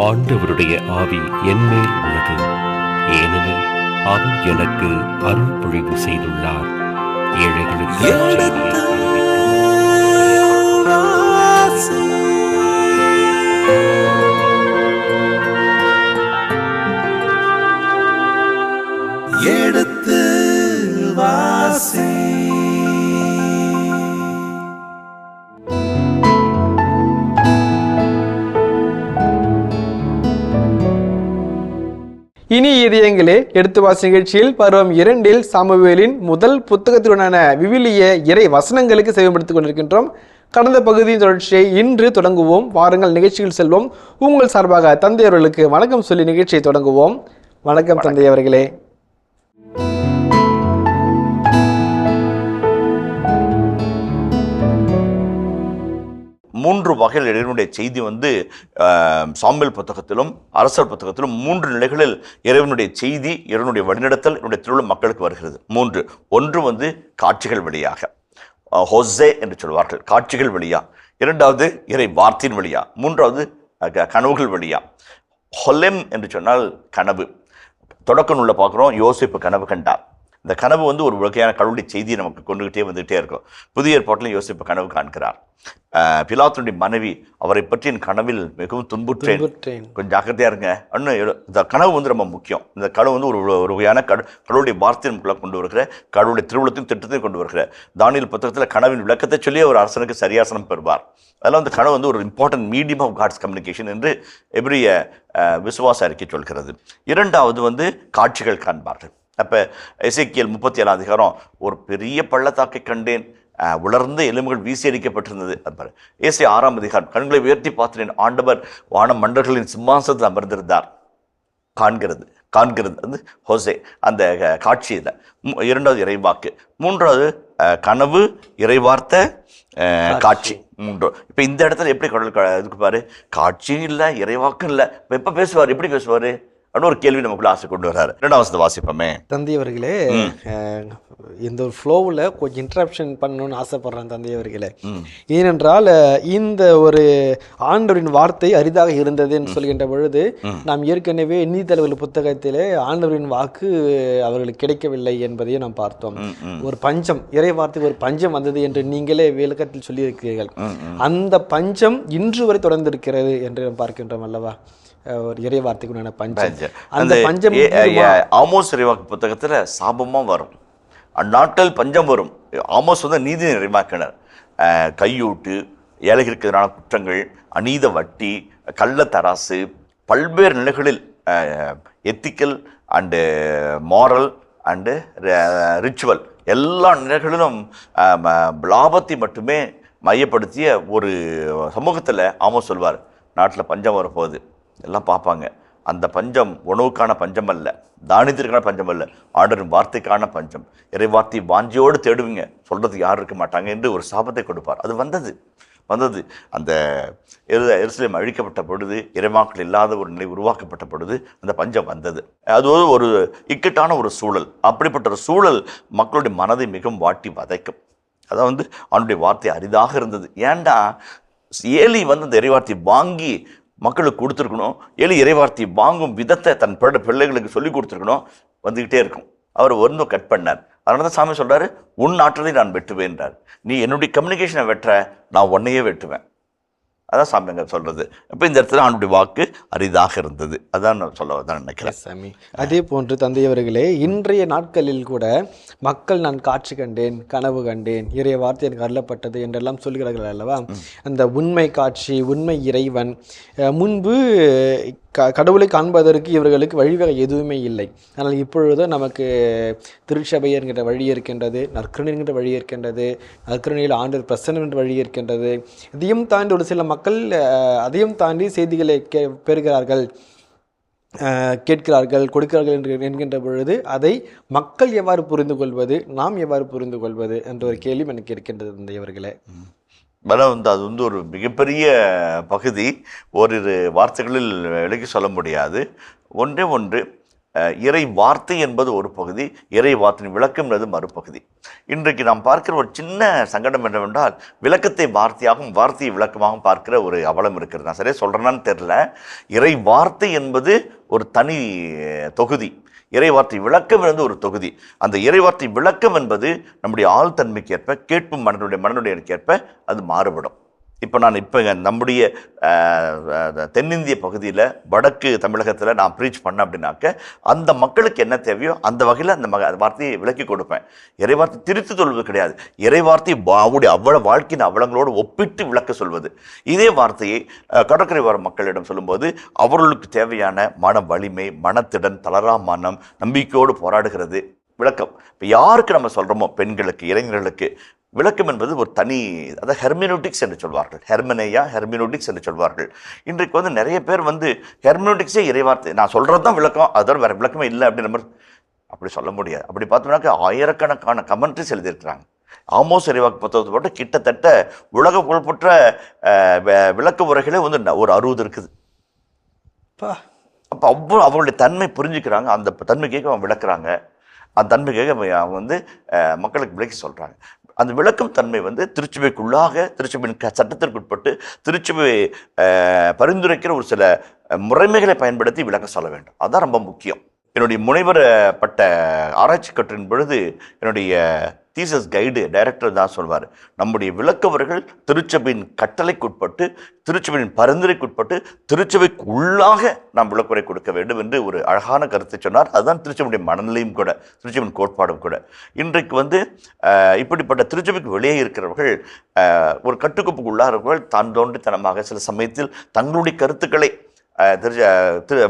ஆண்டவருடைய ஆவி என்மேல் உள்ளது, ஏனெனில் அவர் எனக்கு அருள் பொழிவு செய்துள்ளார். ஏழைகளுக்கு எடுத்து வாசி. இனி இதயங்களே எடுத்து வாசி நிகழ்ச்சியில் பருவம் 2 சாமுவேலின் முதல் புத்தகத்துடனான விவிலிய இறை வசனங்களுக்கு சேவைப்படுத்திக் கொண்டிருக்கின்றோம். கடந்த பகுதியின் தொடர்ச்சியை இன்று தொடங்குவோம். வாருங்கள் நிகழ்ச்சியில் செல்வோம். உங்கள் சார்பாக தந்தையவர்களுக்கு வணக்கம் சொல்லி நிகழ்ச்சியை தொடங்குவோம். வணக்கம் தந்தையவர்களே. மூன்று வகையில் இறைவனுடைய செய்தி சாமுவேல் புத்தகத்திலும் அரசர் புத்தகத்திலும் 3 நிலைகளில் இறைவனுடைய செய்தி, இறைவனுடைய வழிநடத்தல், என்னுடைய திருவிழா மக்களுக்கு வருகிறது. 3. ஒன்று காட்சிகள் வழியாக, ஹோசே என்று சொல்வார்கள், காட்சிகள் வழியா. 2வது இறை வார்த்தையின் வழியா. 3வது கனவுகள் வழியா. ஹொலெம் என்று சொன்னால் கனவு. தொடக்க நூலில் பார்க்குறோம், யோசேப்பு கனவு கண்டார். இந்த கனவு ஒரு வகையான கடவுளுடைய செய்தியை நமக்கு கொண்டுகிட்டே இருக்கும். புதிய ஏற்பாட்டில் யோசேப்பு கனவு காண்கிறார். பிலாத்துடைய மனைவி, அவரை பற்றி என் கனவில் மிகவும் துன்புற்றேன், கொஞ்சம் ஜாக்கிரதையா இருங்க. இந்த கனவு ரொம்ப முக்கியம். இந்த கனவு ஒரு வகையான கடவுளுடைய வார்த்தை நமக்குள்ள கொண்டு வருகிற, கடவுளுடைய திருவுளத்தையும் திட்டத்தையும் கொண்டு வருகிற. தானியேல் புத்தகத்தில் கனவின் விளக்கத்தை சொல்லி ஒரு அரசனுக்கு சரியாசனம் பெறுவார். அதெல்லாம் அந்த கனவு ஒரு important medium of God's communication என்று எபிரிய விசுவாச அறிக்கை சொல்கிறது. 2வது காட்சிகள் காண்பார்கள். அப்போ எசேக்கியேல் 37 அதிகாரம், ஒரு பெரிய பள்ளத்தாக்கை கண்டேன், உலர்ந்த எலும்புகள் வீசி அடிக்கப்பட்டிருந்தது. ஏசாயா 6 அதிகாரம், கண்களை உயர்த்தி பார்த்தேன், ஆண்டவர் வான மண்டர்களின் சிம்மாசனத்தில் அமர்ந்திருந்தார். காண்கிறது ஹோசே அந்த காட்சியில். 2வது இறைவாக்கு. 3வது கனவு, இறைவார்த்தை, காட்சி. 3. இப்போ இந்த இடத்துல எப்படி கடவுள் இதுக்கு பாரு, காட்சியும் இல்லை, இறைவாக்கும் இல்லை. இப்போ எப்போ பேசுவார், எப்படி பேசுவார் அப்படின்னு ஒரு கேள்வி நமக்குள்ள ஆசை கொண்டு வர்றாரு. 2வது வாசிப்போமே. தந்தையவர்களே, இந்த ஒரு ஃப்ளோவில் கொஞ்சம் இன்ட்ரப்ஷன் பண்ணணும்னு ஆசைப்படுறேன் தந்தையவர்களே. ஏனென்றால் இந்த ஒரு ஆண்டவரின் வார்த்தை அரிதாக இருந்ததுன்னு சொல்கின்ற பொழுது, நாம் ஏற்கனவே நீதித்தலைவர் புத்தகத்திலே ஆண்டவரின் வாக்கு அவர்களுக்கு கிடைக்கவில்லை என்பதையும் நாம் பார்த்தோம். ஒரு பஞ்சம், இறை வார்த்தைக்கு ஒரு பஞ்சம் வந்தது என்று நீங்களே விளக்கத்தில் சொல்லியிருக்கிறீர்கள். அந்த பஞ்சம் இன்று வரை தொடர்ந்திருக்கிறது என்று நாம் பார்க்கின்றோம் அல்லவா? ஒரு இறை வார்த்தைக்குண்டான பஞ்சம். அந்த பஞ்சம் ஆமோஸ் இறைவாக்கு புத்தகத்தில் சாபமாக வரும், அந்நாட்டில் பஞ்சம் வரும். ஆமோஸ் நீதி நிறைவாக்கினர். கையூட்டு, ஏழைகளுக்கு எதிரான குற்றங்கள், அநீத வட்டி, கள்ள தராசு, பல்வேறு நிலைகளில் ethical and moral and ritual எல்லா நிலைகளிலும் லாபத்தை மட்டுமே மையப்படுத்திய ஒரு சமூகத்தில் ஆமோஸ் சொல்வார், நாட்டில் பஞ்சம் வரப்போகுது, எல்லாம் பார்ப்பாங்க. அந்த பஞ்சம் உணவுக்கான பஞ்சம் அல்ல, தானியத்திற்கான பஞ்சம் அல்ல, ஆண்டவரின் வார்த்தைக்கான பஞ்சம். இறை வார்த்தை வாஞ்சியோடு தேடுவீங்க, சொல்கிறதுக்கு யாரும் இருக்க மாட்டாங்க என்று ஒரு சாபத்தை கொடுப்பார். அது வந்தது. அந்த எருசலேம் அழிக்கப்பட்ட பொழுது, இறைவாக்கள் இல்லாத ஒரு நிலை உருவாக்கப்பட்ட பொழுது அந்த பஞ்சம் வந்தது. அது ஒரு இக்கட்டான ஒரு சூழல். அப்படிப்பட்ட ஒரு சூழல் மக்களுடைய மனதை மிகவும் வாட்டி வதைக்கும். அதான் அவனுடைய வார்த்தை அரிதாக இருந்தது. ஏன்டா ஏலி அந்த இறைவார்த்தை வாங்கி மக்களுக்கு கொடுத்துருக்கணும். ஏலி இறைவார்த்தை வாங்கும் விதத்தை தன் பிள்ளைகளுக்கு சொல்லி கொடுத்துருக்கணும். வந்துக்கிட்டே இருக்கும். அவர் கட் பண்ணார். அதனால தான் சாமி சொல்கிறாரு, உன் ஆற்றலை நான் வெட்டுவேன்றார். நீ என்னுடைய கம்யூனிகேஷனை வெட்டுற, நான் உன்னையே வெட்டுவேன். அதான் சாமி அங்கே சொல்கிறது. இப்போ இந்த இடத்துல அவனுடைய வாக்கு அரிதாக இருந்தது. அதான் நான் சொல்ல நினைக்கிறேன் சாமி. அதே போன்று தந்தையவர்களே, இன்றைய நாட்களில் கூட மக்கள் நான் காட்சி கண்டேன், கனவு கண்டேன், இறைய வார்த்தை எனக்கு அருளப்பட்டது என்றெல்லாம் சொல்கிறார்கள் அல்லவா? அந்த உண்மை காட்சி, உண்மை இறைவன், முன்பு கடவுளை காண்பதற்கு இவர்களுக்கு வழிவகை எதுவுமே இல்லை. ஆனால் இப்பொழுது நமக்கு திருச்சபை என்கின்ற வழி இருக்கின்றது, நற்கருணை என்கின்ற வழி இருக்கின்றது, நற்கருணையில் ஆண்டவர் பிரசன்னம் என்ற வழி இருக்கின்றது. இதையும் தாண்டி ஒரு சில மக்கள் அதையும் தாண்டி செய்திகளை பெறுகிறார்கள், கேட்கிறார்கள், கொடுக்கிறார்கள் என்கின்ற பொழுது அதை மக்கள் எவ்வாறு புரிந்து கொள்வது, நாம் எவ்வாறு புரிந்து கொள்வது என்ற ஒரு கேள்வி எனக்கு இருக்கின்றது தந்தையவர்களே. அது ஒரு மிகப்பெரிய பகுதி. ஓரிரு வார்த்தைகளில் விலகி சொல்ல முடியாது. ஒன்று இறை வார்த்தை என்பது ஒரு பகுதி, இறை வார்த்தையின் விளக்கம் என்பது மறுபகுதி. இன்றைக்கு நாம் பார்க்கிற ஒரு சின்ன சங்கடம் என்னவென்றால், விளக்கத்தை வார்த்தையாகவும் வார்த்தையை விளக்கமாகவும் பார்க்கிற ஒரு அவலம் இருக்கிறது. நான் சரியாக சொல்கிறேன்னான்னு தெரில. இறை வார்த்தை என்பது ஒரு தனி தொகுதி, இறை வார்த்தை விளக்கம் என்பது ஒரு தொகுதி. அந்த இறை வார்த்தை விளக்கம் என்பது நம்முடைய ஆழ்தன்மைக்கு ஏற்ப, கேட்பும் மனனுடைய ஏற்ப அது மாறுபடும். இப்போ நம்முடைய தென்னிந்திய பகுதியில் வடக்கு தமிழகத்தில் நான் ப்ரீச் பண்ணேன் அப்படின்னாக்க, அந்த மக்களுக்கு என்ன தேவையோ அந்த வகையில் அந்த வார்த்தையை விளக்கி கொடுப்பேன். இறைவார்த்தை திரித்து சொல்வது கிடையாது, இறைவார்த்தை அவ்வளோ வாழ்க்கையின் அவலங்களோடு ஒப்பிட்டு விளக்க சொல்வது. இதே வார்த்தையை கடற்கரை வர மக்களிடம் சொல்லும்போது அவர்களுக்கு தேவையான மன வலிமை, மனத்திடன், தளரா மனம், நம்பிக்கையோடு போராடுகிறது விளக்கம். இப்போ யாருக்கு நம்ம சொல்கிறோமோ, பெண்களுக்கு, இளைஞர்களுக்கு, விளக்கம் என்பது ஒரு தனி, அதாவது ஹெர்மினோட்டிக்ஸ் என்று சொல்வார்கள். ஹெர்மினோட்டிக்ஸ் என்று சொல்வார்கள். இன்றைக்கு நிறைய பேர் ஹெர்மினோட்டிக்ஸே இறைவார்த்தை, நான் சொல்கிறது தான் விளக்கம், அதோட வேறு விளக்கமே இல்லை அப்படின்ற மாதிரி. அப்படி சொல்ல முடியாது. அப்படி பார்த்தோம்னாக்க ஆயிரக்கணக்கான கமெண்ட்ரிஸ் எழுதியிருக்கிறாங்க. ஆமோஸ் இறைவாக்கு புத்தகத்தை போட்டு கிட்டத்தட்ட உலக புகழ்பெற்ற விளக்க உரைகளே ஒரு 60 இருக்குது. அப்போ அவ்வளோ அவங்களுடைய தன்மை புரிஞ்சுக்கிறாங்க, அந்த தன்மைக்காக அவங்க விளக்குறாங்க, அந்த தன்மைக்காக அவங்க மக்களுக்கு விளக்கி சொல்கிறாங்க. அந்த விளக்கும் தன்மை திருச்சபைக்குள்ளாக, திருச்சபையின் சட்டத்திற்குட்பட்டு, திருச்சபை பரிந்துரைக்கிற ஒரு சில முறைமைகளை பயன்படுத்தி விளக்க சொல்ல வேண்டும். அதுதான் ரொம்ப முக்கியம். என்னுடைய முனைவர் பட்ட ஆராய்ச்சி கட்டுரையின் பொழுது என்னுடைய தீசஸ் கைடு டைரக்டர் தான் சொல்வார், நம்முடைய விளக்கவர்கள் திருச்சபையின் கட்டளைக்குட்பட்டு, திருச்சபையின் பரிந்துரைக்குட்பட்டு, திருச்சபைக்கு உள்ளாக நாம் விளக்குரை கொடுக்க வேண்டும் என்று ஒரு அழகான கருத்தை சொன்னார். அதுதான் திருச்சபையுடைய மனநிலையும் கூட, திருச்சபையின் கோட்பாடும் கூட. இன்றைக்கு இப்படிப்பட்ட திருச்சபைக்கு வெளியே இருக்கிறவர்கள், ஒரு கட்டுக்கோப்புக்கு உள்ளாகிறவர்கள் தான் தோன்றித்தனமாக சில சமயத்தில் தங்களுடைய கருத்துக்களை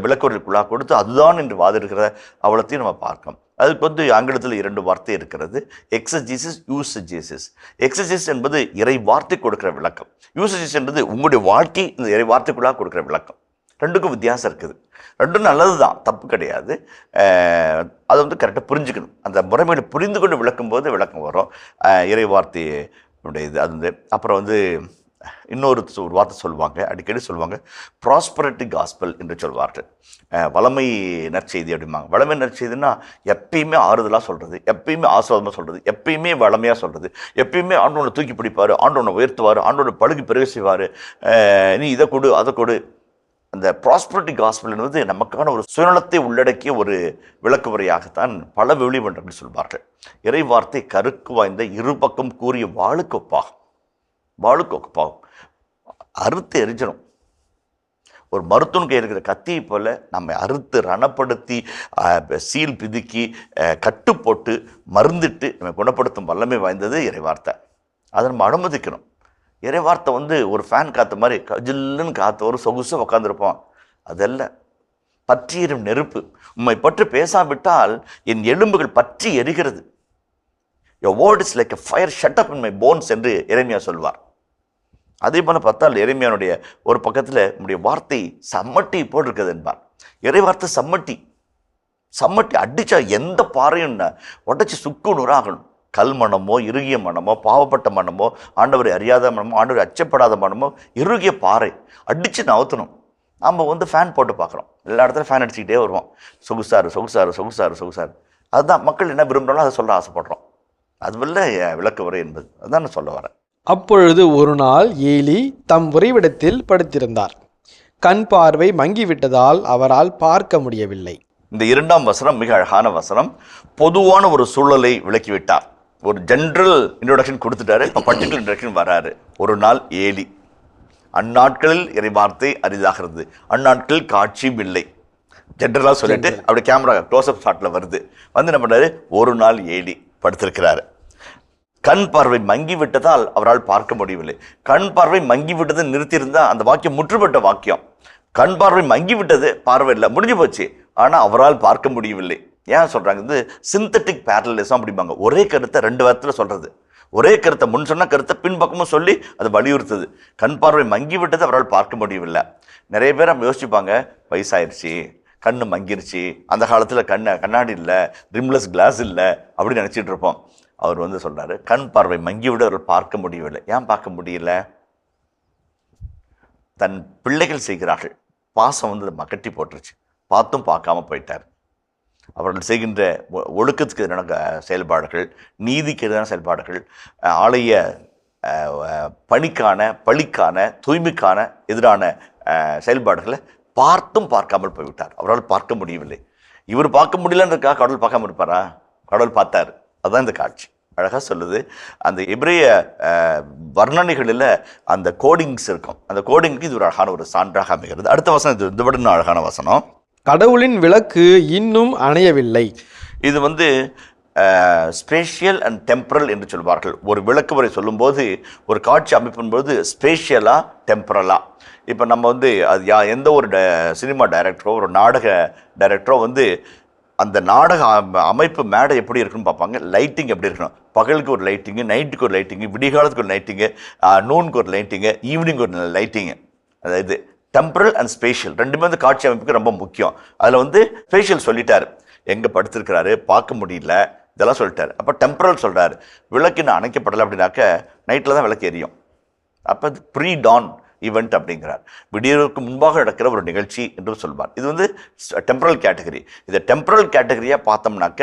விளக்குவர்களுக்குள்ளாக கொடுத்து அதுதான் என்று வாதிடுகிற அவலத்தையும் நம்ம பார்க்கணும். அதுக்கு ஆங்கிலத்தில் 2 வார்த்தை இருக்கிறது, எக்ஸஜீசிஸ், யூசஜீசிஸ். எக்ஸஜீசிஸ் என்பது இறை வார்த்தை கொடுக்குற விளக்கம், யூசஜீசிஸ் என்பது உங்களுடைய வாழ்க்கை இந்த இறை வார்த்தைக்குள்ளாக கொடுக்குற விளக்கம். ரெண்டுக்கும் வித்தியாசம் இருக்குது. ரெண்டும் நல்லது தான், தப்பு கிடையாது. அதை கரெக்டாக புரிஞ்சுக்கணும். அந்த முறைமையை புரிந்து கொண்டு விளக்கும் போது விளக்கம் வரும். இறை வார்த்தையுடைய இது அப்புறம் இன்னொரு வார்த்தை சொல்லுவாங்க, அடிக்கடி சொல்லுவாங்க, ப்ராஸ்பரிட்டி காஸ்பல் என்று சொல்வார்கள். வளமை நற்செய்தி அப்படிம்பாங்க. வளமை நற்செய்தின்னா எப்பயுமே ஆறுதலாக சொல்கிறது, எப்பயுமே ஆசீர்வாதமாக சொல்கிறது, எப்பயுமே வளமையாக சொல்கிறது, எப்பயுமே ஆண்டவனை தூக்கி பிடிப்பார், ஆண்டவனை உயர்த்துவார், ஆண்டவனை பழுகி பெருக செய்வார், நீ இதை கொடு அதை கொடு. அந்த ப்ராஸ்பரிட்டி காஸ்பல் என்பது நமக்கான ஒரு சுயநலத்தை உள்ளடக்கிய ஒரு விளக்கு முறையாகத்தான் பல வெளிமன்றங்கள் சொல்வார்கள். இறை வார்த்தை கருக்கு வாய்ந்த இருபக்கம் கூறிய வாளுக்கு ஒப்பாகும். அறுத்து எரிஞ்சிடும். ஒரு மருத்துவன் கை இருக்கிற கத்தியை போல நம்ம அறுத்து ரணப்படுத்தி சீல் பிதுக்கி கட்டு போட்டு மருந்திட்டு நம்ம குணப்படுத்தும் வல்லமை வாய்ந்தது இறைவார்த்தை. அதை நம்ம அனுமதிக்கணும். இறைவார்த்தை ஒரு ஃபேன் காற்று மாதிரி ஜில்லுன்னு காற்று ஒரு சொகுசாக உட்காந்துருப்போம். அதெல்லாம் பற்றி எரியும் நெருப்பு. உம்மை பற்றி பேசாவிட்டால் என் எலும்புகள் பற்றி எரிகிறது. Your word is like a fire shut up in my bones என்று எரேமியா சொல்வார். அதே போல பார்த்தால் எரேமியானுடைய ஒரு பக்கத்தில் நம்முடைய வார்த்தை சம்மட்டி போல் இருக்குது என்பார். இறை வார்த்தை சம்மட்டி அடித்தா எந்த பாறையும் உடச்சி சுக்கு நூறாகணும். கல் மனமோ, இறுகிய மனமோ, பாவப்பட்ட மனமோ, ஆண்டவரை அறியாத மனமோ, ஆண்டவரை அச்சப்படாத மனமோ, இறுகிய பாறை அடித்து நவுத்தணும். நம்ம ஃபேன் போட்டு பார்க்குறோம், எல்லா இடத்துல ஃபேன் அடிச்சுக்கிட்டே வருவோம், சொகுசாரு. அதுதான் மக்கள் என்ன விரும்புகிறாலும் அதை சொல்ல ஆசைப்படுறோம். அதுவல்ல விளக்க உரை என்பது. அதுதான் நான் சொல்ல வரேன். அப்பொழுது ஒரு நாள் ஏலி தம் உறைவிடத்தில் படுத்திருந்தார். கண் பார்வை மங்கிவிட்டதால் அவரால் பார்க்க முடியவில்லை. இந்த 2ஆம் வசனம் மிக அழகான வசனம். பொதுவான ஒரு சூழலை விளக்கிவிட்டார். ஒரு ஜென்ரல் இன்ட்ரோடக்ஷன் கொடுத்துட்டாரு. இப்போ பர்டிகுலர் இன்ட்ரோடக்ஷன் வராரு. ஒரு நாள் ஏலி. அந்நாட்களில் இறை வார்த்தை அரிதாகிறது, அந்நாட்களில் காட்சியும் இல்லை. ஜென்ரலாக சொல்லிட்டு அப்படி கேமரா க்ளோஸ்அப் ஷாட்டில் வருது. என்ன பண்ணாரு, ஒரு நாள் ஏலி படுத்திருக்கிறாரு. கண் பார்வை மங்கி விட்டதால் அவரால் பார்க்க முடியவில்லை. கண் பார்வை மங்கி விட்டதை நிறுத்தியிருந்தா அந்த வாக்கியம் முற்றுப்பட்ட வாக்கியம். கண் பார்வை மங்கி விட்டது, பார்வை இல்லை, முடிஞ்சு போச்சு. ஆனால் அவரால் பார்க்க முடியவில்லை. ஏன் சொல்கிறாங்க, சிந்தட்டிக் பேரலிசம் அப்படிம்பாங்க. ஒரே கருத்தை 2 வாரத்தில் சொல்கிறது. ஒரே கருத்தை முன் சொன்ன கருத்தை பின்பக்கமும் சொல்லி அது வலியுறுத்துது. கண் பார்வை மங்கி விட்டது, அவரால் பார்க்க முடியவில்லை. நிறைய பேர் நம்ம யோசிச்சுப்பாங்க, வயசாயிருச்சு, கண்ணு மங்கிருச்சு, அந்த காலத்தில் கண்ணாடி இல்லை, ரிம்லெஸ் கிளாஸ் இல்லை அப்படின்னு நினச்சிட்டு இருப்போம். அவர் சொல்றாரு, கண் பார்வை மங்கிவிட அவர்கள் பார்க்க முடியவில்லை. ஏன் பார்க்க முடியல? தன் பிள்ளைகள் செய்கிறார்கள், பாசம் மக்கட்டி போட்டுருச்சு, பார்த்தும் பார்க்காம போயிட்டார். அவர்கள் செய்கின்ற ஒழுக்கத்துக்கு எதிரான செயல்பாடுகள், நீதிக்கு எதிரான செயல்பாடுகள், ஆலய பழிக்கான தூய்மைக்கான எதிரான செயல்பாடுகளை பார்த்தும் பார்க்காமல் போய்விட்டார். அவரால் பார்க்க முடியவில்லை. இவர் பார்க்க முடியலன்றக்காக கடவுள் பார்க்காம இருப்பாரா? கடவுள் பார்த்தார். அதுதான் இந்த காட்சி அழகாக சொல்லுது. அந்த எபிரேய வர்ணனைகளில் அந்த கோடிங்ஸ் இருக்கும். அந்த கோடிங்க்கு இது ஒரு அழகான ஒரு சான்றாக அமைகிறது. அடுத்த வசனம் இது விட அழகான வசனம். கடவுளின் விளக்கு இன்னும் அணையவில்லை. இது வந்து ஸ்பேஷியல் அண்ட் டெம்பரல் என்று சொல்வார்கள். ஒரு விளக்கு முறை சொல்லும்போது, ஒரு காட்சி அமைப்பின் போது ஸ்பேஷியலா டெம்பரலா. இப்போ நம்ம வந்து அது எந்த ஒரு சினிமா டைரக்டரோ ஒரு நாடக டைரக்டரோ வந்து அந்த நாடக அமைப்பு மேடை எப்படி இருக்குன்னு பார்ப்பாங்க. லைட்டிங் எப்படி இருக்கணும், பகலுக்கு ஒரு லைட்டிங்கு, நைட்டுக்கு ஒரு லைட்டிங்கு, விடிகாலத்துக்கு ஒரு லைட்டிங்கு, நூனுக்கு ஒரு லைட்டிங்கு, ஈவினிங் ஒரு லைட்டிங்கு. அதாவது டெம்பரல் அண்ட் ஸ்பேஷியல் ரெண்டுமே வந்து காட்சி அமைப்புக்கு ரொம்ப முக்கியம். அதில் வந்து ஸ்பேஷியல் சொல்லிட்டார், எங்கே படுத்திருக்கிறாரு, பார்க்க முடியல, இதெல்லாம் சொல்லிட்டார். அப்போ டெம்பரல் சொல்கிறார், விளக்கு இன்னும் அணைக்கப்படலை அப்படின்னாக்க நைட்டில் தான் விளக்கு எரியும். அப்போ அது ப்ரீ டான் ஈவெண்ட் அப்படிங்கிறார். விடியறதுக்கு முன்பாக நடக்கிற ஒரு நிகழ்ச்சி என்று சொல்வார். இது வந்து டெம்பரல் கேட்டகரி. இதை டெம்பரல் கேட்டகரியாக பார்த்தோம்னாக்க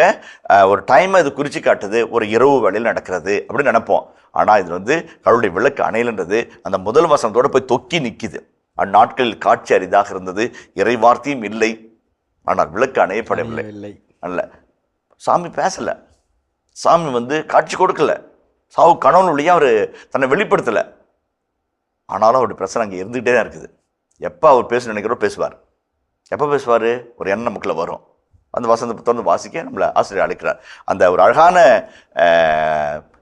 ஒரு டைமை இது குறித்து காட்டுது, ஒரு இரவு வேளையில் நடக்கிறது அப்படின்னு நினைப்போம். ஆனால் இது வந்து கடவுளுடைய விளக்கு அணையல்ன்றது அந்த முதல் வசனத்தோடு போய் தொக்கி நிற்கிது. அந்நாட்களில் காட்சி அரிதாக இருந்தது, இறை வார்த்தையும் இல்லை, ஆனால் விளக்கு அணையப்படவில்லை. அல்ல, சாமி பேசலை, சாமி வந்து காட்சி கொடுக்கல, சாவு கணவன் வழியாக அவர் தன்னை வெளிப்படுத்தலை. ஆனாலும் அவருடைய பிரச்சனை அங்கே இருந்துகிட்டே தான் இருக்குது. எப்போ அவர் பேச நினைக்கிறோ பேசுவார். எப்போ பேசுவார்? ஒரு எண்ணம் நமக்குள்ள வரும். அந்த வசனத்தை தொடர்ந்து வாசிக்க நம்மளை ஆசிரியர் அழைக்கிறார். அந்த ஒரு அழகான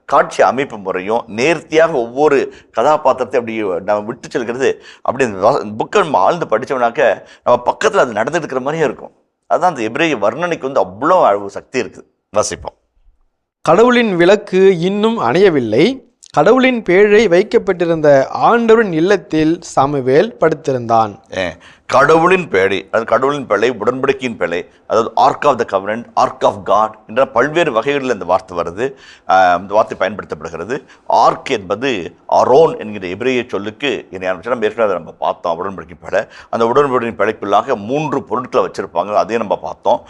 காட்சி அமைப்பு முறையும் நேர்த்தியாக ஒவ்வொரு கதாபாத்திரத்தை அப்படி நம்ம விட்டு செல்கிறது. அப்படி அந்த புக்கை நம்ம ஆழ்ந்து படித்தோம்னாக்க நம்ம பக்கத்தில் அது நடந்துட்டு இருக்கிற மாதிரியே இருக்கும். அதுதான் அந்த எபிரேய வர்ணனைக்கு வந்து அவ்வளோ அளவு சக்தி இருக்குது. வாசிப்போம். கடவுளின் விளக்கு இன்னும் அணையவில்லை. கடவுளின் பேழை வைக்கப்பட்டிருந்த ஆண்டவரின் இல்லத்தில் சாமுவேல் படுத்திருந்தான். கடவுளின் பேழை, அது கடவுளின் பேழை, உடன்படிக்கையின் பேழை, அதாவது ark of the covenant, ark of God என்ற பல்வேறு வகைகளில் இந்த வார்த்தை வருது, இந்த வார்த்தை பயன்படுத்தப்படுகிறது. ஆர்க் என்பது அரோன் என்கிற எபிரேய சொல்லுக்கு நம்ம ஏற்கனவே நம்ம பார்த்தோம். உடன்படிக்கை பேழை, அந்த உடன்படிக்கையின் பேழைக்குள்ளாக 3 பொருட்களை வச்சுருப்பாங்க. அதையும் நம்ம பார்த்தோம்.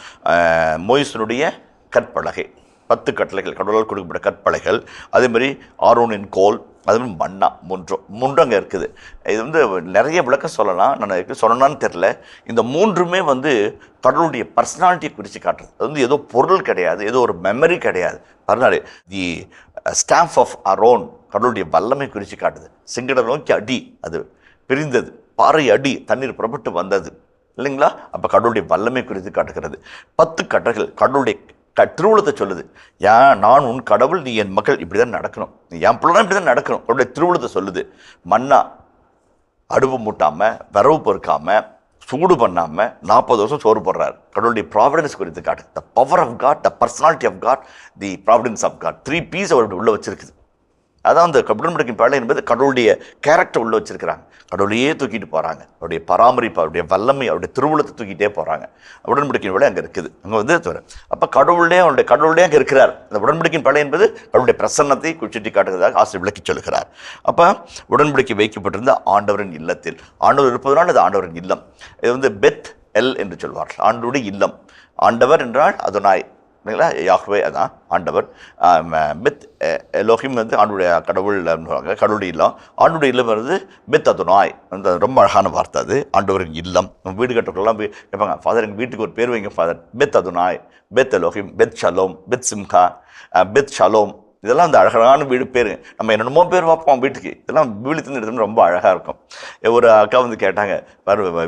மோயிசனுடைய கற்பலகை, 10 கட்டளைகள், கடவுளால் கொடுக்கப்பட்ட கற்பலைகள், அதேமாதிரி ஆரோனின் கோல், அதுமாதிரி மன்னா, மூன்று அங்கே இருக்குது. இது வந்து நிறைய விளக்கம் சொல்லலாம், நான் சொல்லணும்னு தெரில. இந்த 3மே வந்து கடவுளுடைய பர்சனாலிட்டியை குறித்து காட்டுறது. அது வந்து ஏதோ பொருள் கிடையாது, ஏதோ ஒரு மெமரி கிடையாது. Personality. The stamp of Aaron கடவுளுடைய வல்லமை குறித்து காட்டுது. சிங்கடை நோக்கி அடி, அது பிரிந்தது, பாறை அடி, தண்ணீர் புறப்பட்டு வந்தது இல்லைங்களா? அப்போ கடவுளுடைய வல்லமை குறித்து காட்டுகிறது. 10 கட்டளைகள் கடவுளுடைய திருவுளத்தை சொல்லுது. நான் உன் கடவுள், நீ என் மகள், இப்படி தான் நடக்கணும், நீ என் பிள்ளை இப்படி தான் நடக்கணும். அவருடைய திருவுளத்தை சொல்லுது. மன்னா, அடுப்பு மூட்டாமல், விரவு பொறுக்காமல், சூடு பண்ணாமல் 40 வருஷம் சோறு போடுறாரு. கடவுளுடைய ப்ராவிடன்ஸ் குறித்து காட்டு. The power of God, the personality of God, the providence of God. 3 piece அவருடைய உள்ள வச்சிருக்குது. அதான் அந்த உடன்படிக்கையின் பேழை என்பது கடவுளுடைய கேரக்டர் உள்ள வச்சிருக்கிறாங்க. கடவுளையே தூக்கிட்டு போகிறாங்க. அவருடைய பராமரிப்பு, அவருடைய வல்லமை, அவருடைய திருவுளத்தை தூக்கிட்டே போகிறாங்க. உடன்படிக்கையின் பேழை அங்கே இருக்குது. அங்கே வந்து அப்போ கடவுளுடைய அங்கே இருக்கிறார். அந்த உடன்படிக்கையின் பேழை என்பது கடவுளுடைய பிரசன்னத்தை குச்சிட்டி காட்டுகிறதாக ஆசிரியர் விளக்கி சொல்கிறார். அப்போ உடன்படிக்கை வைக்கப்பட்டிருந்த ஆண்டவரின் இல்லத்தில், ஆண்டவர் இருப்பதனால் அது ஆண்டவரின் இல்லம். இது வந்து பெத் எல் என்று சொல்வார்கள், ஆண்டவருடைய இல்லம். ஆண்டவர் என்றால் அதுனாய் இல்லைங்களா, யாஹ்வே அதான் ஆண்டவர். பெத் எலோஹிம் வந்து ஆண்டுடைய கடவுள், கடவுளுடைய இல்லம். ஆண்டுடைய இல்லம் வந்து பெத் அதுனாய், அந்த ரொம்ப அழகான வார்த்தை. அது ஆண்டவரின் இல்லம். நம்ம வீடு கட்டுறதுலாம் கேட்பாங்க, ஃபாதர் எங்கள் வீட்டுக்கு ஒரு பேர் வைங்க ஃபாதர். பெத் அதுனாய், பெத் எலோஹிம், பெத் ஷலோம், பெத் சிம்ஹா, பெத் ஷலோம், இதெல்லாம் அந்த அழகான வீடு பேர். நம்ம என்னென்னமோ பேர் வைப்போம் வீட்டுக்கு. இதெல்லாம் வீடுத்துன்னு எடுத்துன்னு ரொம்ப அழகாக இருக்கும். ஒரு அக்கா வந்து கேட்டாங்க,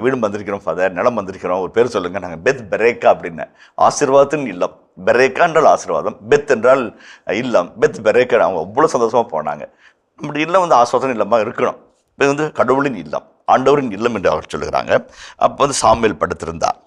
வீடு வந்திருக்கிறோம் ஃபாதர், நிலம் வந்திருக்கிறோம், ஒரு பேர் சொல்லுங்கள். நாங்கள் பெத் பெரேக்கா அப்படின்னு, ஆசீர்வாதத்தின் இல்லம். பெரேக்கா என்றால் ஆசீர்வாதம், பெத் என்றால் இல்லம், பெத் பெரேக்கா. அவங்க அவ்வளோ சந்தோஷமாக போனாங்க. நம்முடைய இல்லம் வந்து ஆசீர்வாதம் இல்லமாக இருக்கணும். இது வந்து கடவுளின் இல்லம், ஆண்டவரின் இல்லம் என்று அவர் சொல்லுகிறாங்க. அப்போ வந்து சாமுவேல் படுத்திருந்தார்.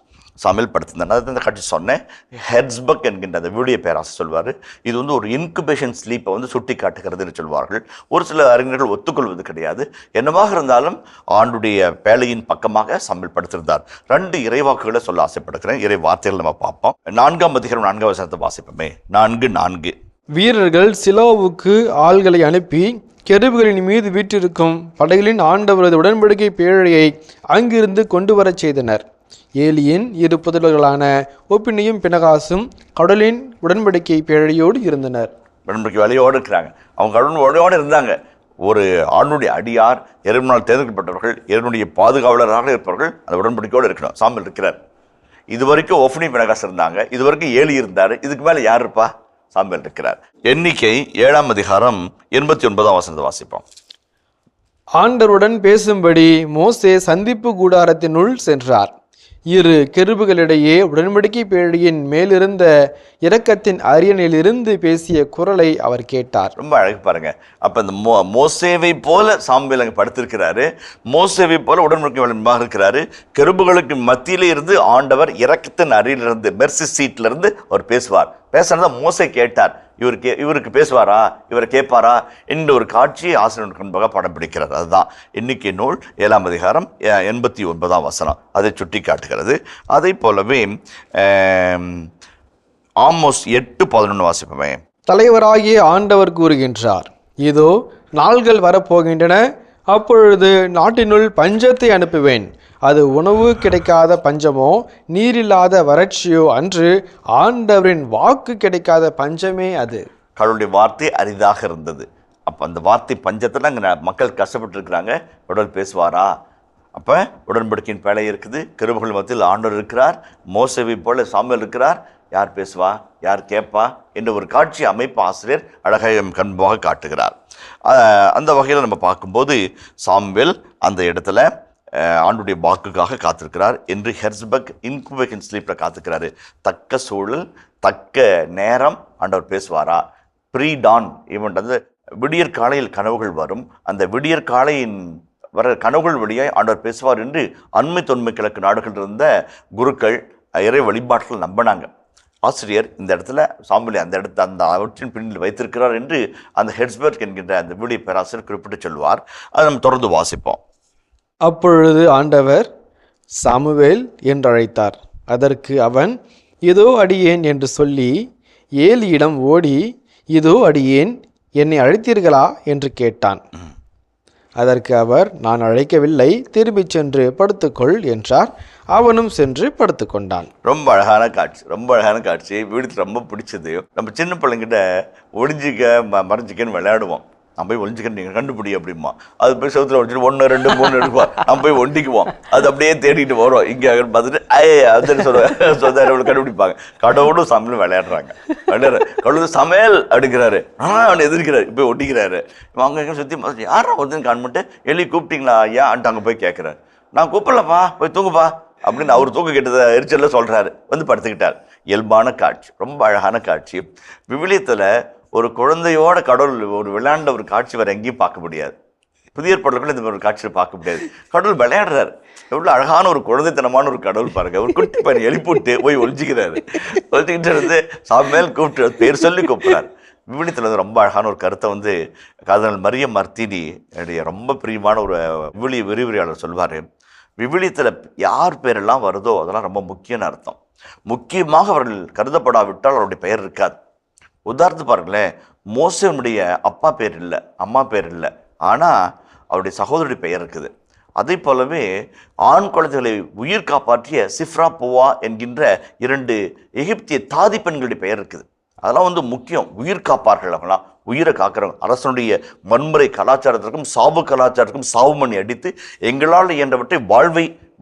அது இந்த காட்சி சொன்னேன். ஹெட்ஸ்பக் என்கின்ற அந்த வீடியோ பேராசை சொல்வார். இது வந்து ஒரு இன்குபேஷன் ஸ்லீப்பை வந்து சுட்டி காட்டுகிறதுன்னு சொல்வார்கள். ஒரு சில அறிஞர்கள் ஒத்துக்கொள்வது கிடையாது. என்னவாக இருந்தாலும் ஆண்டுடைய பேழையின் பக்கமாக சாமுவேல் படுத்திருந்தார். 2 இறைவாக்குகளை சொல்ல ஆசைப்படுகிறேன். இறை வார்த்தைகள் நம்ம பார்ப்போம். 4ஆம் அதிகாரம் 4ஆம் வசனத்தை வாசிப்போமே. 4:4 வீரர்கள் சிலோவுக்கு ஆள்களை அனுப்பி கெருபுகளின் மீது வீற்றிருக்கும் படைகளின் ஆண்டவரது உடன்படிக்கை பேழையை அங்கிருந்து கொண்டு வரச் செய்தனர். ஏலியின் இரு புதல்வர்களான ஒப்பினியும் பினகாசும் கடலின் உடன்படிக்கை பேழையோடு இருந்தனர். உடன்படிக்கை வேலையோடு இருக்கிறாங்க. அவங்க உடன்படிக்கையோடு இருந்தாங்க. ஒரு ஆணுடைய அடியார், இறைவனால் தேர்ந்தெடுக்கப்பட்டவர்கள், இறைவனுடைய பாதுகாவலராக இருப்பவர்கள் அந்த உடன்படிக்கையோடு இருக்கணும். சாமுவேல் இருக்கிறார். இது வரைக்கும் ஒஃப்னி பினகாஸ் இருந்தாங்க, இது வரைக்கும் ஏலி இருந்தார். இதுக்கு மேலே யார் இருப்பா? சாமுவேல் இருக்கிறார். எண்ணிக்கை 7ஆம் அதிகாரம் 89ஆம் வசனத்தை வாசிப்போம். ஆண்டவருடன் பேசும்படி மோசே சந்திப்பு கூடாரத்தினுள் சென்றார். இரு கெருபுகளிடையே உடன்படிக்கை பேழையின் மேலிருந்த இரக்கத்தின் அரியணையிலிருந்து பேசிய குரலை அவர் கேட்டார். ரொம்ப அழகு பாருங்க. அப்ப இந்த மோசேவை போல சாமுவேல் அங்கே படுத்திருக்கிறாரு. மோசேவை போல உடன்படிக்கை இருக்கிறாரு. கெருபுகளுக்கு மத்தியிலே இருந்து ஆண்டவர் இரக்கத்தின் அரியணையிலிருந்து, மெர்சி சீட்ல இருந்து அவர் பேசுவார். பேசுறத மோசே கேட்டார். இவருக்கு பேசுவாரா, இவரை கேட்பாரா என்ற ஒரு காட்சியை ஆசிரியர் முன்பாக படம் பிடிக்கிறார். அதுதான் எண்ணிக்கை நூல் 7ஆம் அதிகாரம் 89ஆம் வசனம் அதை சுட்டி காட்டுகிறது. அதை போலவே ஆமோஸ் 8:11 வாசிப்போமே. தலைவராகிய ஆண்டவர் கூறுகின்றார், இதோ நாள்கள் வரப்போகின்றன, அப்பொழுது நாட்டினுள் பஞ்சத்தை அனுப்புவேன். அது உணவு கிடைக்காத பஞ்சமோ நீரில்லாத வறட்சியோ அன்று, ஆண்டவரின் வாக்கு கிடைக்காத பஞ்சமே அது. கடவுளுடைய வார்த்தை அரிதாக இருந்தது. அப்போ அந்த வார்த்தை பஞ்சத்தில் அங்கே மக்கள் கஷ்டப்பட்டு இருக்கிறாங்க. உடல் பேசுவாரா? அப்போ உடன்படிக்கையின் பேழை இருக்குது, கெருபுகள் மத்தியில் ஆண்டவர் இருக்கிறார், மோசேவை போல சாமுவேல் இருக்கிறார். யார் பேசுவா, யார் கேட்பா என்ற ஒரு காட்சி அமைப்பு ஆசிரியர் அழகாக கண்பாக காட்டுகிறார். அந்த வகையில் நம்ம பார்க்கும்போது சாமுவேல் அந்த இடத்துல ஆண்டுடைய வாக்குக்காக காத்திருக்கிறார் என்று ஹெர்ஸ்பர்க் இன்குபேஷன் ஸ்லீப்பில் காத்துக்கிறாரு. தக்க சூழல், தக்க நேரம் ஆண்டவர் பேசுவாரா? ப்ரீ டான் ஈவெண்ட், அந்த விடியற் காலையில் கனவுகள் வரும். அந்த விடியற் காலையின் வர கனவுகள் வழியாக ஆண்டவர் பேசுவார் என்று அண்மை தொன்மை கிழக்கு நாடுகள் இருந்த குருக்கள், இறை வழிபாட்டில் நம்பினாங்க. ஆசிரியர் இந்த இடத்துல சாமுவேலை அந்த அவற்றின் பின்னில் வைத்திருக்கிறார் என்று அந்த ஹெர்ஸ்பர்க் என்கின்ற அந்த விடிய பேராசிரியர் குறிப்பிட்டு சொல்வார். அதை நம்ம தொடர்ந்து வாசிப்போம். அப்பொழுது ஆண்டவர் சாமுவேல் என்றழைத்தார். அதற்கு அவன், இதோ அடியேன் என்று சொல்லி ஏலியிடம் ஓடி, இதோ அடியேன், என்னை அழைத்தீர்களா என்று கேட்டான். அதற்கு அவர், நான் அழைக்கவில்லை, திரும்பிச் சென்று படுத்துக்கொள் என்றார். அவனும் சென்று படுத்துக்கொண்டான். ரொம்ப அழகான காட்சி, ரொம்ப அழகான காட்சி. வீட்டுக்கு ரொம்ப பிடிச்சது. நம்ம சின்ன பிள்ளைங்கிட்ட ஒளிஞ்சிக்க மறைஞ்சிக்கன்னு விளையாடுவோம். நம்ம போய் ஒளிஞ்சிக்க நீங்கள் கண்டுபிடி அப்படிமா. அது போய் செவத்தில் ஒழிச்சிட்டு 1 2 3 எடுப்போம். நம்ம போய் ஒண்டிக்குவோம். அது அப்படியே தேடிட்டு வரும். இங்கே பார்த்துட்டு அதுன்னு சொல்லுவேன், கண்டுபிடிப்பாங்க. கடவுளும் சமையலும் விளையாடுறாங்க. கடவுள் சமையல் அப்படிங்கிறாரு, அவனை எதிர்க்கிறாரு, போய் ஒட்டிக்கிறாரு. அவங்க எங்கே சுற்றி யாரும் ஒருத்தன் காண்பிட்டு எலி கூப்பிட்டீங்களா ஐயா அன்ட்டு அங்கே போய் கேட்குறாரு. நான் கூப்பிடலப்பா, போய் தூங்குப்பா அப்படின்னு அவர் தூக்க கேட்டதை எரிச்சல்ல சொல்கிறாரு. வந்து படுத்துக்கிட்டார். இயல்பான காட்சி, ரொம்ப அழகான காட்சி. விவிலியத்தில் ஒரு குழந்தையோட கடவுள் ஒரு விளையாண்ட ஒரு காட்சி வேறு எங்கேயும் பார்க்க முடியாது. புதிய ஏற்பாடுகள் இந்த ஒரு காட்சியை பார்க்க முடியாது. கடவுள் விளையாடுறாரு. எவ்வளோ அழகான ஒரு குழந்தைத்தனமான ஒரு கடவுள் பாருங்க. ஒரு குட்டி பையன் எழுப்பிவிட்டு போய் ஒழிச்சிக்கிறாரு. ஒழிச்சிக்கிட்டு இருந்து சாமுவேல் கூப்பிட்டு பேர் சொல்லி கூப்பிட்றாரு. விவிலியத்தில் வந்து ரொம்ப அழகான ஒரு கருத்தை வந்து கார்தினால் மரியம் மர்த்தினி ரொம்ப பிரியமான ஒரு விவிலிய விரிவுரையாளர் சொல்வார். விவிலியத்தில் யார் பேரெல்லாம் வருதோ அதெல்லாம் ரொம்ப முக்கியன்னு அர்த்தம். முக்கியமாக அவர்கள் கருதப்படாவிட்டால் அவருடைய பெயர் இருக்காது. உதாரணத்து பாருங்களேன், மோசேனுடைய அப்பா பேர் இல்லை, அம்மா பேர் இல்லை, ஆனால் அவருடைய சகோதரியுடைய பெயர் இருக்குது. அதே போலவே ஆண் குழந்தைகளை உயிர் காப்பாற்றிய சிஃப்ரா புவா என்கின்ற 2 எகிப்திய தாதி பெண்களுடைய பெயர் இருக்குது. அதெல்லாம் வந்து முக்கியம். உயிர் காப்பார்கள். அவங்களாம் உயிரை காக்கிறவங்க. அரசனுடைய வன்முறை கலாச்சாரத்திற்கும் சாவு கலாச்சாரத்திற்கும் சாவு மணி அடித்து எங்களால் இயன்றவற்றை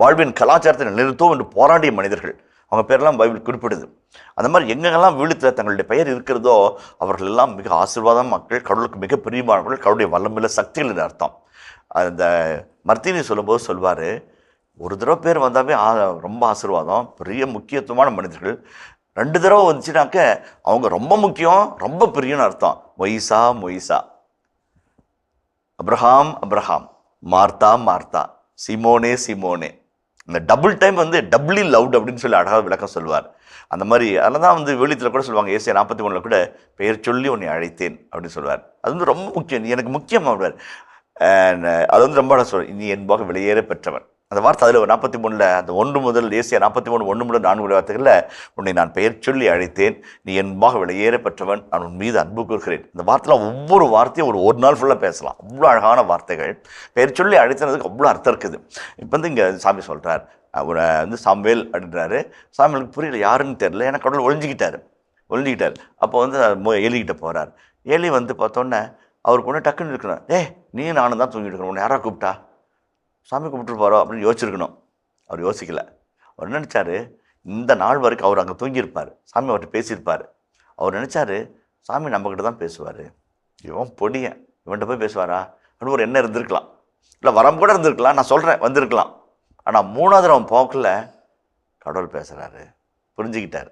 வாழ்வின் கலாச்சாரத்தை நிலைநிறுத்துவோம் என்று போராடிய மனிதர்கள். அவங்க பேரெல்லாம் பைபிள் குறிப்பிடுது. அந்த மாதிரி எங்கெங்கெல்லாம் விழுத்தில் தங்களுடைய பெயர் இருக்கிறதோ அவர்கள் எல்லாம் மிக ஆசீர்வாதம் மக்கள், கடவுளுக்கு மிக பிரியமானவர்கள், கடவுளுடைய வல்லமையில சக்திகள் அர்த்தம். அந்த மர்த்தினி சொல்லும்போது சொல்வார், ஒரு தடவை பேர் வந்தாவே ரொம்ப ஆசீர்வாதம், பெரிய முக்கியத்துவமான மனிதர்கள். 2 தடவை வந்துச்சுனாக்க அவங்க ரொம்ப முக்கியம், ரொம்ப பிரியன்னு அர்த்தம். மொய்சா, அப்ரஹாம், மார்த்தா, சிமோனே. இந்த டபுள் டைம் வந்து டபுள்லி லவுட் அப்படின்னு சொல்லி அழகாக விளக்கம் சொல்வார். அந்த மாதிரி அதில் தான் வந்து வெளியத்தில் கூட சொல்லுவாங்க, ஏசியா 43 கூட பெயர் சொல்லி உன்னை அழைத்தேன் அப்படின்னு சொல்லுவார். அது வந்து ரொம்ப முக்கியம், நீ எனக்கு முக்கியம் அப்படிவார். அது வந்து ரொம்ப சொல்வார், நீ என்பாக வெளியேற பெற்றவன். அந்த வார்த்தை அதில் 43 அந்த 1 முதல் ஏசியா 43 1 முதல் 4 வார்த்தைகளில் உன்னை நான் பெயர் சொல்லி அழைத்தேன், நீ என்பாக வெளியேற பெற்றவன், நான் உன் மீது அன்பு கூறுகிறேன். இந்த வார்த்தையில் ஒவ்வொரு வார்த்தையும் ஒரு நாள் ஃபுல்லாக பேசலாம். அவ்வளோ அழகான வார்த்தைகள். பெயர் சொல்லி அழைத்ததுக்கு அவ்வளோ அர்த்தம் இருக்குது. இப்போ வந்து இங்கே சாமி சொல்கிறார், அவரை வந்து சாமுவேல் அப்படின்றாரு. சாமுவேலுக்கு புரியல, யாருன்னு தெரியல, ஏன்னா கடவுள் ஒழிஞ்சிக்கிட்டார். அப்போ வந்து ஏலிக்கிட்ட போகிறார். ஏலி வந்து பார்த்தோன்னே அவருக்கு ஒன்று டக்குன்னு இருக்கணும், நீ நானும் தான் தூங்கிட்டு இருக்கணும், உன்னை யாரா கூப்பிட்டா, சாமி கூப்பிட்டு போகிறோம் அப்படின்னு யோசிச்சிருக்கணும். அவர் யோசிக்கலை. அவர் நினச்சாரு இந்த நாள் வரைக்கும் அவர் அங்கே தூங்கியிருப்பார், சாமி அவர்கிட்ட பேசியிருப்பார். அவர் நினச்சாரு சாமி நம்மக்கிட்ட தான் பேசுவார், இவன் பொடியன் இவன்கிட்ட போய் பேசுவாரா அப்படின்னு ஒரு எண்ணம் இருந்திருக்கலாம். இல்லை வரம் கூட இருந்திருக்கலாம், நான் சொல்கிறேன் வந்திருக்கலாம். ஆனால் 3வது அவன் போக்கில் கடவுள் பேசுகிறாரு, புரிஞ்சுக்கிட்டார்.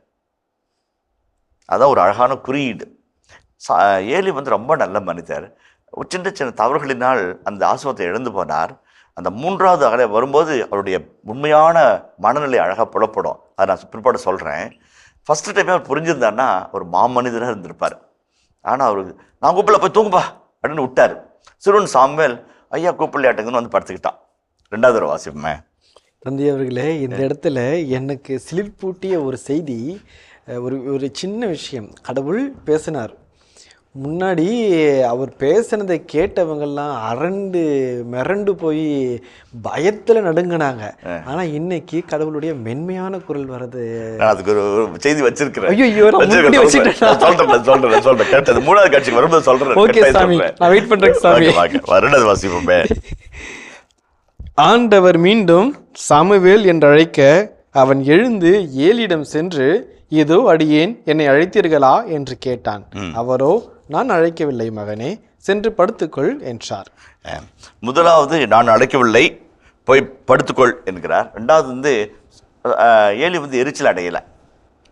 அதான் ஒரு அழகான குறியீடு. ஏலி வந்து ரொம்ப நல்ல மனிதர். சின்ன சின்ன தவறுகளினால் அந்த ஆசீர்வாதத்தை இழந்து போனார். அந்த 3வது அகலை வரும்போது அவருடைய உண்மையான மனநிலை அழகாக புலப்படும். அதை நான் பிற்பாடு சொல்கிறேன். ஃபஸ்ட்டு டைமே அவர் புரிஞ்சிருந்தாருன்னா ஒரு மாமனிதராக இருந்திருப்பார். ஆனால் அவருக்கு நான் கூப்பிடல போய் தூங்குப்பா அப்படின்னு விட்டார். சிறுவன் சாமுவேல் ஐயா கூப்பிடலையாட்டுங்கன்னு வந்து படுத்துக்கிட்டான். 2வது தடவை வாசிப்போமே. தந்தை அவர்களே, இந்த இடத்துல எனக்கு சிலிர்ப்பூட்டிய ஒரு செய்தி, ஒரு சின்ன விஷயம். கடவுள் பேசினார். முன்னாடி அவர் பேசினதை கேட்டவங்கெல்லாம் மிரண்டு போய் பயத்தில் நடுங்கினாங்க. ஆனால் இன்னைக்கு கடவுளுடைய மென்மையான குரல் வருது. அதுக்கு ஒரு செய்தி வச்சிருக்கிறேன். ஐயோ, சொல்றேன் கேட்டது 3வது காட்சிக்கு வரும்போது சொல்றேன். ஓகே சாமி, நான் வெயிட் பண்றேன் சாமி. வருடது வாசிப்போமே. ஆண்டவர் மீண்டும் சாமுவேல் என்று அழைக்க அவன் எழுந்து ஏலியிடம் சென்று, இதோ அடியேன், என்னை அழைத்தீர்களா என்று கேட்டான். அவரோ, நான் அழைக்கவில்லை மகனே, சென்று படுத்துக்கொள் என்றார். முதலாவது நான் அழைக்கவில்லை, போய் படுத்துக்கொள் என்கிறார். 2வது வந்து ஏலி வந்து எரிச்சல் அடையலை.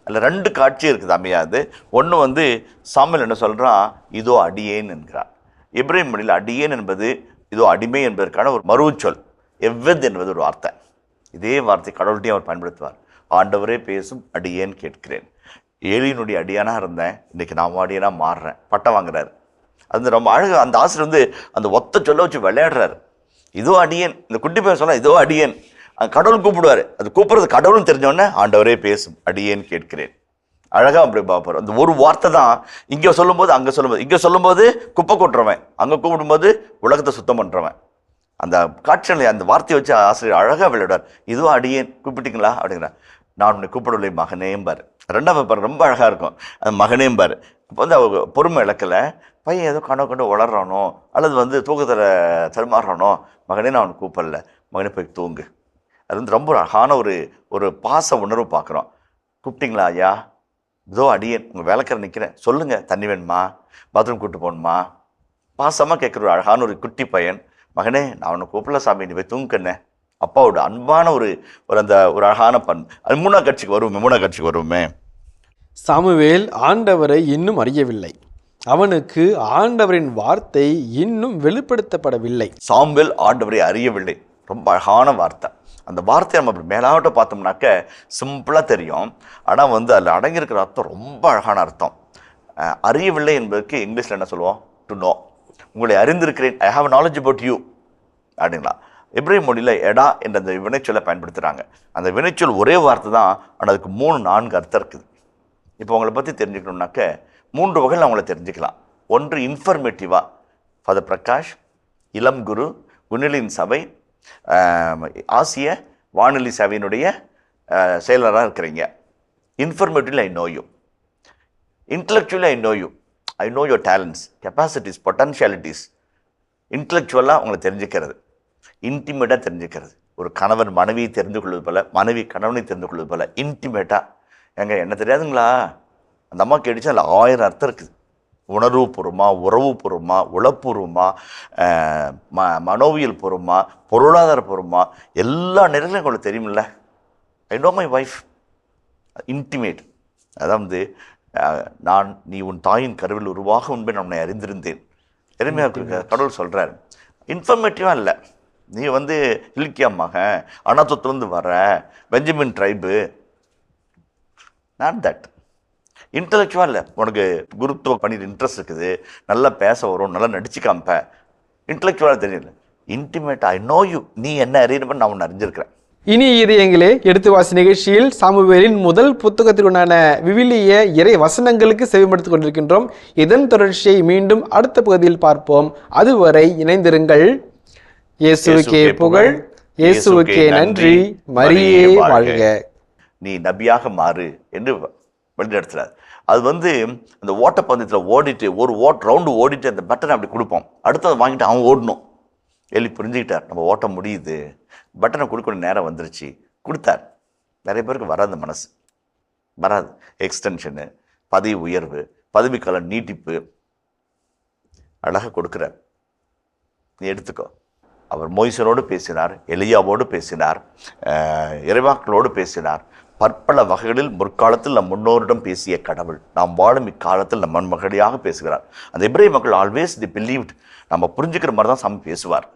அதில் 2 காட்சி இருக்குது அமையாது. ஒன்று வந்து சாமுவேல் என்ன சொல்கிறான், இதோ அடியேன் என்கிறார். எபிரேய மொழியில் அடியேன் என்பது இதோ அடிமை என்பதற்கான ஒரு மறுச்சொல். எவ்வெது என்பது ஒரு வார்த்தை. இதே வார்த்தை கடவுள்கிட்டையும் அவர் பயன்படுத்துவார். ஆண்டவரே பேசும், அடியேன் கேட்கிறேன். ஏலியினுடைய அடியானாக இருந்தேன், இன்றைக்கி நான் அடியானாக மாறுறேன், பட்டம் வாங்குறாரு. அது ரொம்ப அழகு. அந்த ஆசிரியர் வந்து அந்த ஒத்த சொல்ல வச்சு விளையாடுறாரு. இதோ அடியேன், இந்த குட்டி பேர் சொன்னால் இதோ அடியேன், அந்த கடவுள் கூப்பிடுவார். அது கூப்பிட்றது கடவுள்னு தெரிஞ்சோடனே ஆண்டவரே பேசும், அடியேன் கேட்கிறேன். அழகாக அப்படி பார்ப்பார். அந்த ஒரு வார்த்தை தான் இங்கே சொல்லும்போது அங்கே சொல்லும்போது, இங்கே சொல்லும்போது குப்பை கொட்டுறவன், அங்கே கூப்பிடும்போது உலகத்தை சுத்தம் பண்ணுறவன். அந்த காட்சியில் அந்த வார்த்தையை வச்சு ஆசிரியர் அழகாக விளையாடுவார். இதுவும் அடியேன் கூப்பிட்டீங்களா அப்படிங்கிறார். நான் உன்னை கூப்பிடவில்லை மகனேம்பார். 2வது பாரு ரொம்ப அழகாக இருக்கும். அது மகனேம்பார். அப்போ வந்து அவங்க பொறுமை இழக்கலை. பையன் ஏதோ கனவு கண்டு வளர்றானோ அல்லது வந்து தூக்கத்தில் தருமாறுறானோ, மகனே நான் அவனை கூப்பிடல, மகனே போய் தூங்கு. அது வந்து ரொம்ப அழகான ஒரு பாச உணர்வு பார்க்குறோம். கூப்பிட்டீங்களா ஐயா, இதோ அடியேன் உங்கள் வேலைக்கார நிற்கிறேன், சொல்லுங்கள் தண்ணி வேணுமா, பாத்ரூம் கூப்பிட்டு போகணுமா, பாசமாக கேட்குற ஒரு அழகான ஒரு குட்டி பையன். மகனே நான் அவனை கூப்பிடல சாமி, நீ போய் தூங்குக்கண்ணே. அப்பாவோட அன்பான ஒரு அழகான பண். அது 3வது காட்சிக்கு வருவோமே. சாமுவேல் ஆண்டவரை இன்னும் அறியவில்லை, அவனுக்கு ஆண்டவரின் வார்த்தை இன்னும் வெளிப்படுத்தப்படவில்லை. சாமுவேல் ஆண்டவரை அறியவில்லை, ரொம்ப அழகான வார்த்தை. அந்த வார்த்தையை நம்ம அப்படி மேலாவட்ட பார்த்தோம்னாக்க சிம்பிளாக தெரியும். ஆனால் வந்து அதில் அடங்கியிருக்கிற அர்த்தம் ரொம்ப அழகான அர்த்தம். அறியவில்லை என்பதற்கு இங்கிலீஷில் என்ன சொல்லுவோம், டு நோ. உங்களை அறிந்திருக்கிறேன், I have knowledge about you அப்படிங்களா. எபிரேய மொழியில் எடா என்ற அந்த வினைச்சொல்லை பயன்படுத்துகிறாங்க. அந்த வினைச்சொல் ஒரே வார்த்தை தான், ஆனால் அதுக்கு 3-4 அர்த்தம் இருக்குது. இப்போ உங்களை பற்றி தெரிஞ்சுக்கணுன்னாக்க 3 வகையில் அவங்கள தெரிஞ்சுக்கலாம். ஒன்று இன்ஃபர்மேட்டிவாக, ஃபாதர் பிரகாஷ் இளம் குரு குணிலின் சபை ஆசிய வானொலி சபையினுடைய செயலராக இருக்கிறீங்க. Informatively I know you, intellectually I know you, I know your talents, capacities, potentialities. இன்டலெக்சுவலாக அவங்களை தெரிஞ்சுக்கிறது, இன்டிமேட்டாக தெரிஞ்சுக்கிறது. ஒரு கணவன் மனைவியை தெரிந்து கொள்வது போல், மனைவி கணவனை தெரிந்து கொள்வது போல் இன்டிமேட்டாக. என்ன தெரியாதுங்களா, அந்த அம்மா கேட்டுச்சு, அதில் 1000 அர்த்தம் இருக்குது. உணர்வுபூர்வமாக, உறவுபூர்வமாக, உளப்பூர்வமாக, மனோவியல் பூர்வமாக, பொருளாதார பூர்வமாக, எல்லா நேரங்களும் உங்களுக்கு தெரியுமில்ல. I know my wife, intimate. அதான் வந்து நீ உன் தாயின் கருவில் உருவாக முன்பே நான் உன்னை அறிந்திருந்தேன். எளிமையாக கடவுள் சொல்கிறார். இன்ஃபர்மேட்டிவாக இல்லை, நீ வந்து இலக்கிய மகன், அனாத்தத்துலேருந்து வர Benjamin tribe, not that. Intellectual இல்லை, உனக்கு குருத்துவ பண்ணிட்டு இன்ட்ரெஸ்ட் இருக்குது, நல்லா பேச வரும், நல்லா நடிச்சு காமிப்ப, இன்டலெக்சுவலாக தெரியல. இன்டிமேட்டாக ஐ நோ யூ, நீ என்ன அறியணும்னு நான் உன்னை அறிஞ்சிருக்கிறேன். இனி இதயங்களே, எடுத்து வாசி நிகழ்ச்சியில் சாமுவேலின் முதல் புத்தகத்திற்குண்டான விவிலிய இறை வசனங்களுக்கு செவிமடுத்துக் கொண்டிருக்கின்றோம். இதன் தொடர்ச்சியை மீண்டும் அடுத்த பகுதியில் பார்ப்போம். அதுவரை இணைந்திருங்கள். இயேசுவுக்கே புகழ், இயேசுவுக்கே நன்றி, மரியே வாழ்க. நீ நபியாக மாறு என்று வழிநடத்துறார். அது அந்த ஓட்டப்பந்தயத்தில் ஓடிட்டு ஒரு ரவுண்டு ஓடிட்டு அந்த பட்டனை அப்படி கொடுப்போம், அடுத்ததை வாங்கிட்டு அவன் ஓடணும். எலி புரிஞ்சுக்கிட்டார், நம்ம ஓட்ட முடியுது, பட்டனை கொடுக்கணும் நேரம் வந்துருச்சு, கொடுத்தார். நிறைய பேருக்கு வராது, மனசு வராது. எக்ஸ்டென்ஷனு, பதவி உயர்வு, பதவிக்கால நீட்டிப்பு அழகாக கொடுக்குறார், நீ எடுத்துக்கோ. அவர் மோய்சனோடு பேசினார், எலியாவோடு பேசினார், இறைவாக்களோடு பேசினார். பற்பல வகைகளில் முற்காலத்தில் நம் முன்னோரிடம் பேசிய கடவுள் நாம் வாழும் இக்காலத்தில் நம் மகடியாக பேசுகிறார். அந்த எபிரேய மக்கள் ஆல்வேஸ் தி பிலீவ்ட், நம்ம புரிஞ்சுக்கிற மாதிரி தான் சாமி பேசுவார்.